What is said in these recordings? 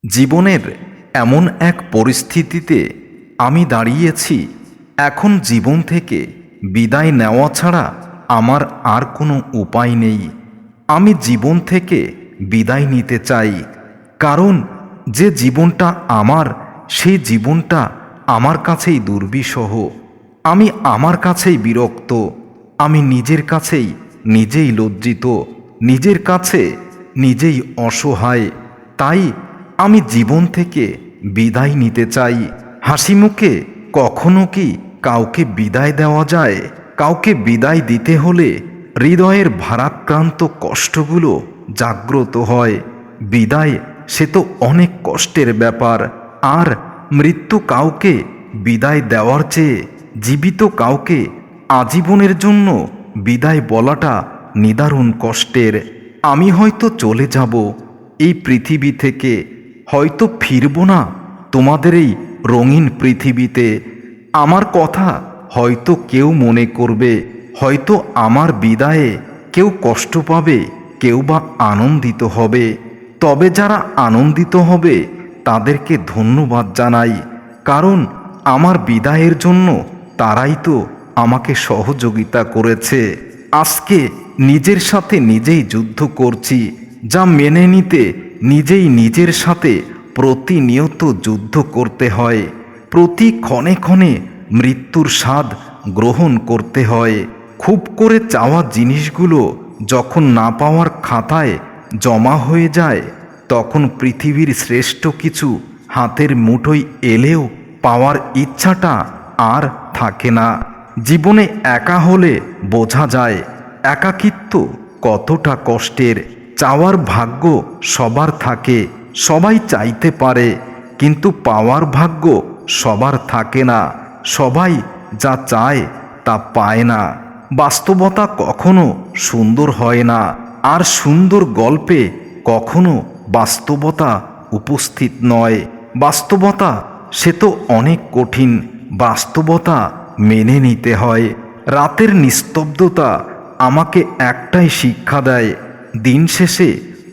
জীবনের এমন এক পরিস্থিতিতে আমি দাঁড়িয়েছি, এখন জীবন থেকে বিদায় নেওয়া ছাড়া আমার আর কোনো উপায় নেই। আমি জীবন থেকে বিদায় নিতে চাই, কারণ যে জীবনটা আমার, সেই জীবনটা আমার কাছেই দুর্বিষহ। আমি আমার কাছেই বিরক্ত, আমি নিজের কাছেই নিজেই লজ্জিত, নিজের কাছে নিজেই অসহায়। তাই আমি জীবন থেকে বিদায় নিতে চাই। হাসি মুখে কখনো কি কাউকে বিদায় দেওয়া যায়? কাউকে বিদায় দিতে হলে হৃদয়ের ভারাক্রান্ত কষ্টগুলো জাগ্রত হয়। বিদায় সে তো অনেক কষ্টের ব্যাপার। আর মৃত্যু কাউকে বিদায় দেওয়ার চেয়ে জীবিত কাউকে আজীবনের জন্য বিদায় বলাটা নিদারুণ কষ্টের। আমি হয়তো চলে যাব এই পৃথিবী থেকে, হয়তো ফিরব না তোমাদের এই রঙিন পৃথিবীতে। আমার কথা হয়তো কেউ মনে করবে, হয়তো আমার বিদায়ে কেউ কষ্ট পাবে, কেউ বা আনন্দিত হবে। তবে যারা আনন্দিত হবে তাদেরকে ধন্যবাদ জানাই, কারণ আমার বিদায়ের জন্য তারাই তো আমাকে সহযোগিতা করেছে। আজকে নিজের সাথে নিজেই যুদ্ধ করছি, যা মেনে নিতে নিজেই নিজের সাথে প্রতিনিয়ত যুদ্ধ করতে হয়। প্রতি ক্ষণে ক্ষণে মৃত্যুর স্বাদ গ্রহণ করতে হয়। খুব করে চাওয়া জিনিসগুলো যখন না পাওয়ার খাতায় জমা হয়ে যায়, তখন পৃথিবীর শ্রেষ্ঠ কিছু হাতের মুঠোয় এলেও পাওয়ার ইচ্ছাটা আর থাকে না। জীবনে একা হলে বোঝা যায় একাকিত্ব কতটা কষ্টের। চাওয়ার ভাগ্য সবার থাকে, সবাই চাইতে পারে, কিন্তু পাওয়ার ভাগ্য সবার থাকে না। সবাই যা চায় তা পায় না। বাস্তবতা কখনো সুন্দর হয় না, আর সুন্দর গল্পে কখনো বাস্তবতা উপস্থিত নয়। বাস্তবতা সে তো অনেক কঠিন, বাস্তবতা মেনে নিতে হয়। রাতের নিস্তব্ধতা আমাকে একটাই শিক্ষা দেয়, দিন শেষে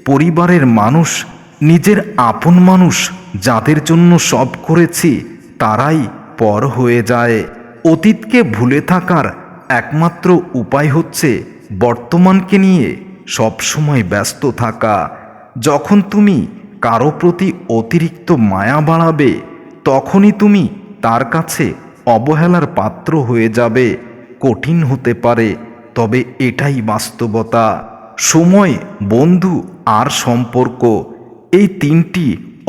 পরিবারের মানুষ, নিজের আপন মানুষ যাদের জন্য সব করেছি তারাই পর হয়ে যায়। অতীতকে ভুলে থাকার একমাত্র উপায় হচ্ছে বর্তমানকে নিয়ে সবসময় ব্যস্ত থাকা। যখন তুমি কারো প্রতি অতিরিক্ত মায়া বাড়াবে, তখনই তুমি তার কাছে অবহেলার পাত্র হয়ে যাবে। কঠিন হতে পারে, তবে এটাই বাস্তবতা। সময়, বন্ধু আর সম্পর্ক, এই তিনটি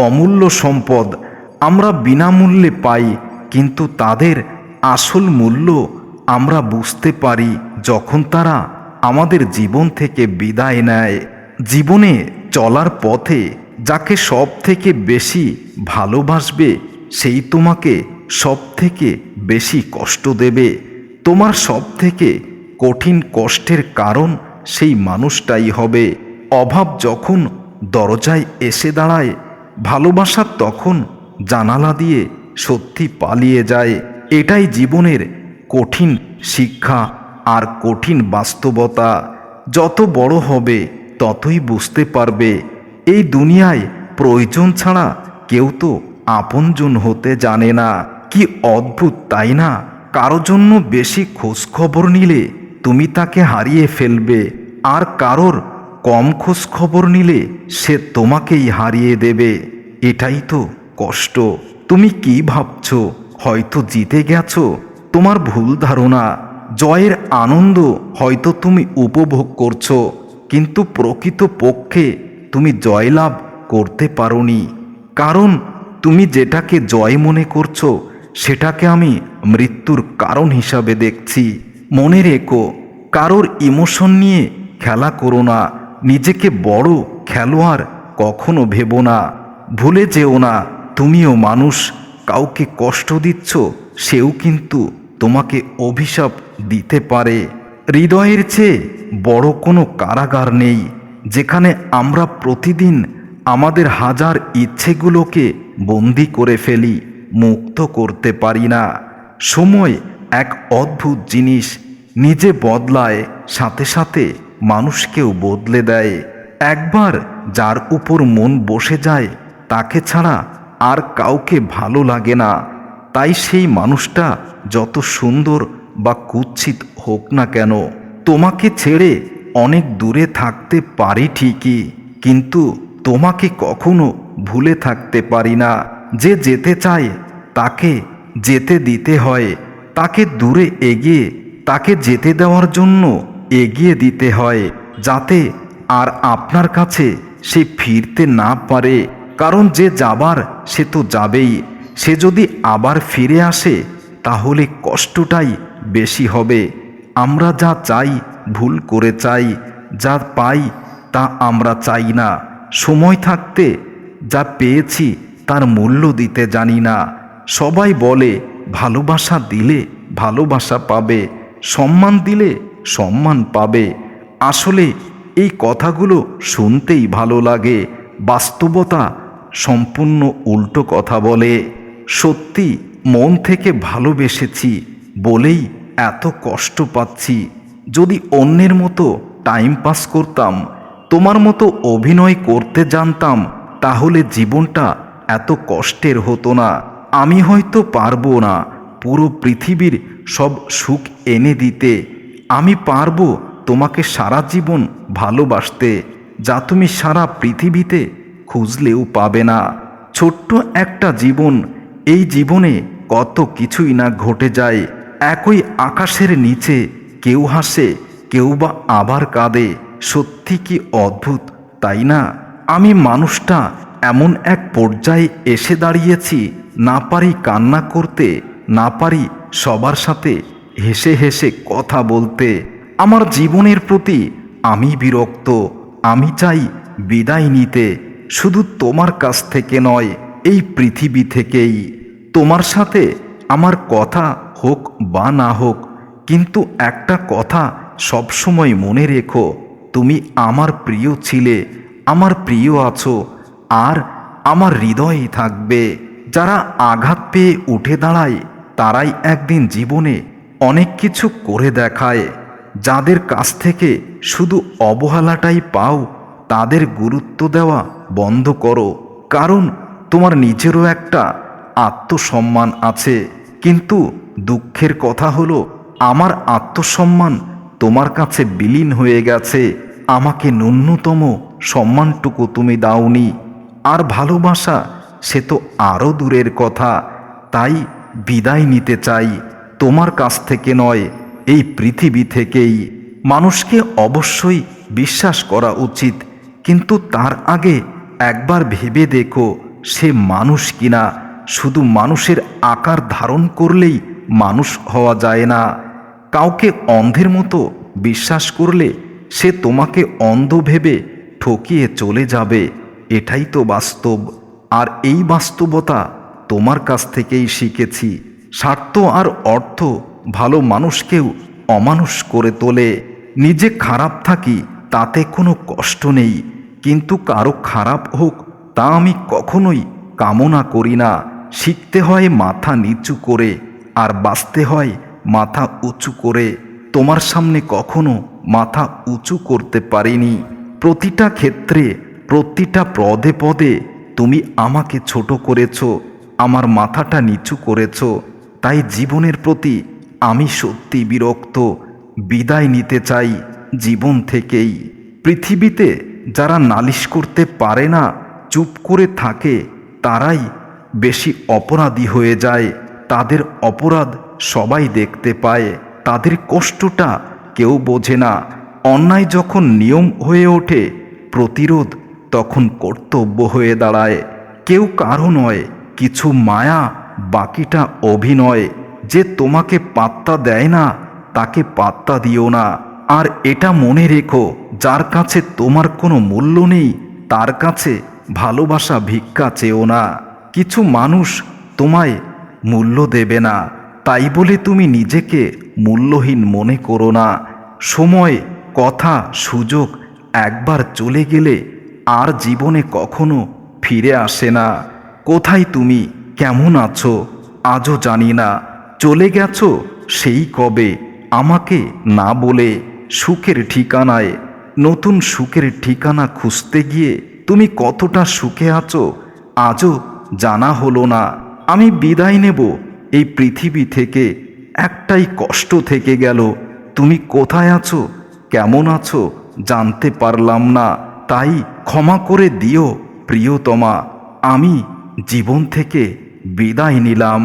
অমূল্য সম্পদ আমরা বিনামূল্যে পাই, কিন্তু তাদের আসল মূল্য আমরা বুঝতে পারি যখন তারা আমাদের জীবন থেকে বিদায় নেয়। জীবনে চলার পথে যাকে সব থেকে বেশি ভালোবাসবে, সেই তোমাকে সব থেকে বেশি কষ্ট দেবে। তোমার সব থেকে কঠিন কষ্টের কারণ সেই মানুষটাই হবে। অভাব যখন দরজায় এসে দাঁড়ায়, ভালোবাসা তখন জানালা দিয়ে সত্যি পালিয়ে যায়। এটাই জীবনের কঠিন শিক্ষা আর কঠিন বাস্তবতা। যত বড় হবে ততই বুঝতে পারবে এই দুনিয়ায় প্রয়োজন ছাড়া কেউ তো আপনজন হতে জানে না। কি অদ্ভুত তাই না? কারো জন্য বেশি খোঁজ খবর নিলে তুমি তাকে হারিয়ে ফেলবে, আর কারোর কম খোঁজ খবর নিলে সে তোমাকেই হারিয়ে দেবে। এটাই তো কষ্ট। তুমি কি ভাবছো হয়তো জিতে গেছো? তোমার ভুল ধারণা। জয়ের আনন্দ হয়তো তুমি উপভোগ করছো, কিন্তু প্রকৃত পক্ষে তুমি জয়লাভ করতে পারোনি। কারণ তুমি যেটাকে জয় মনে করছো, সেটাকে আমি মৃত্যুর কারণ হিসাবে দেখছি। মনে রেখো, কারোর ইমোশন নিয়ে খেলা করো না। নিজেকে বড় খেলোয়াড় কখনো ভেবো না। ভুলে যেও না, তুমিও মানুষ। কাউকে কষ্ট দিচ্ছ, সেও কিন্তু তোমাকে অভিশাপ দিতে পারে। হৃদয়ের চেয়ে বড় কোনো কারাগার নেই, যেখানে আমরা প্রতিদিন আমাদের হাজার ইচ্ছেগুলোকে বন্দি করে ফেলি, মুক্ত করতে পারি না। সময় এক অদ্ভুত জিনিস, নিজে বদলায়, সাথে সাথে মানুষকেও বদলে দেয়। একবার যার উপর মন বসে যায়, তাকে ছাড়া আর কাউকে ভালো লাগে না। তাই সেই মানুষটা যত সুন্দর বা কুৎসিত হোক না কেন, তোমাকে ছেড়ে অনেক দূরে থাকতে পারি ঠিকই, কিন্তু তোমাকে কখনো ভুলে থাকতে পারি না। যে যেতে চায় তাকে যেতে দিতে হয়, তাকে দূরে এগিয়ে তাকে যেতে দেওয়ার জন্য এগিয়ে দিতে হয়, যাতে আর আপনার কাছে সে ফিরতে না পারে। কারণ যে যাবার সে তো যাবেই, সে যদি আবার ফিরে আসে তাহলে কষ্টটাই বেশি হবে। আমরা যা চাই ভুল করে চাই, যা পাই তা আমরা চাই না। সময় থাকতে যা পেয়েছি তার মূল্য দিতে জানি না। সবাই বলে ভালোবাসা দিলে ভালোবাসা পাবে, সম্মান দিলে সম্মান পাবে। আসলে এই কথাগুলো শুনতেই ভালো লাগে, বাস্তবতা সম্পূর্ণ উল্টো কথা বলে। সত্যি মন থেকে ভালোবেসেছি বলেই এত কষ্ট পাচ্ছি। যদি অন্যের মতো টাইম পাস করতাম, তোমার মতো অভিনয় করতে জানতাম, তাহলে জীবনটা এত কষ্টের হতো না। আমি হয়তো পারবো না পুরো পৃথিবীর সব সুখ এনে দিতে, আমি পারবো তোমাকে সারা জীবন ভালোবাসতে, যা তুমি সারা পৃথিবীতে খুঁজলেও পাবে না। ছোট্ট একটা জীবন, এই জীবনে কত কিছুই না ঘটে যায়। একই আকাশের নিচে কেউ হাসে, কেউ বা আবার কাঁদে। সত্যি কি অদ্ভুত, তাই না? আমি মানুষটা এমন এক পর্যায়ে এসে দাঁড়িয়েছি, না পারি কান্না করতে, না পারি সবার সাথে হেসে হেসে কথা বলতে। আমার জীবনের প্রতি আমি বিরক্ত। আমি চাই বিদায় নিতে, শুধু তোমার কাছ থেকে নয়, এই পৃথিবী থেকেই। তোমার সাথে আমার কথা হোক বা না হোক, কিন্তু একটা কথা সবসময় মনে রেখো, তুমি আমার প্রিয় ছিলে, আমার প্রিয় আছো, আর আমার হৃদয়ে থাকবে। যারা আঘাত পেয়ে উঠে দাঁড়ায় তারাই একদিন জীবনে অনেক কিছু করে দেখায়। যাদের কাছ থেকে শুধু অবহেলাটাই পাও, তাদের গুরুত্ব দেওয়া বন্ধ করো। কারণ তোমার নিজেরও একটা আত্মসম্মান আছে। কিন্তু দুঃখের কথা হলো, আমার আত্মসম্মান তোমার কাছে বিলীন হয়ে গেছে। আমাকে ন্যূনতম সম্মানটুকু তুমি দাওনি। আর ভালোবাসা সে তো আরও দূরের কথা। তাই বিদায় নিতে চাই, তোমার কাছ থেকে নয়, এই পৃথিবী থেকেই। মানুষকে অবশ্যই বিশ্বাস করা উচিত, কিন্তু তার আগে একবার ভেবে দেখো সে মানুষ কিনা। শুধু মানুষের আকার ধারণ করলেই মানুষ হওয়া যায় না। কাউকে অন্ধের মতো বিশ্বাস করলে সে তোমাকে অন্ধ ভেবে ঠকিয়ে চলে যাবে। এটাই তো বাস্তব। আর এই বাস্তবতা তোমার কাছ থেকেই শিখেছি। স্বার্থ আর অর্থ ভালো মানুষকেও অমানুষ করে তোলে। নিজে খারাপ থাকি তাতে কোনো কষ্ট নেই, কিন্তু কারো খারাপ হোক তা আমি কখনোই কামনা করি না। শিখতে হয় মাথা নিচু করে, আর বাঁচতে হয় মাথা উঁচু করে। তোমার সামনে কখনো মাথা উঁচু করতে পারিনি। প্রতিটা ক্ষেত্রে, প্রতিটা পদে পদে তুমি আমাকে ছোট করেছ, আমার মাথাটা নিচু করেছ। তাই জীবনের প্রতি আমি সত্যি বিরক্ত। বিদায় নিতে চাই জীবন থেকেই। পৃথিবীতে যারা নালিশ করতে পারে না, চুপ করে থাকে, তারাই বেশি অপরাধী হয়ে যায়। তাদের অপরাধ সবাই দেখতে পায়, তাদের কষ্টটা কেউ বোঝে না। অন্যায় যখন নিয়ম হয়ে ওঠে, প্রতিরোধ তখন কর্তব্য হয়ে দাঁড়ায়। কেউ কারো নয়, কিছু মায়া, বাকিটা অভিনয়। যে তোমাকে পাত্তা দেয় না তাকে পাত্তা দিও না। আর এটা মনে রেখো, যার কাছে তোমার কোনো মূল্য নেই তার কাছে ভালোবাসা ভিক্ষা চেও না। কিছু মানুষ তোমায় মূল্য দেবে না, তাই বলে তুমি নিজেকে মূল্যহীন মনে করো না। সময়, কথা, সুযোগ একবার চলে গেলে আর জীবনে কখনো ফিরে আসে না। কোথায় তুমি, কেমন আছো আজও জানি না। চলে গেছো সেই কবে, আমাকে না বলে। সুখের ঠিকানায় নতুন সুখের ঠিকানা খুঁজতে গিয়ে তুমি কতটা সুখে আছো আজও জানা হলো না। আমি বিদায় নেব এই পৃথিবী থেকে, একটাই কষ্ট থেকে গেল। তুমি কোথায় আছো, কেমন আছো জানতে পারলাম না, তাই ক্ষমা করে দিও প্রিয়তমা। আমি জীবন থেকে বিদায় নিলাম।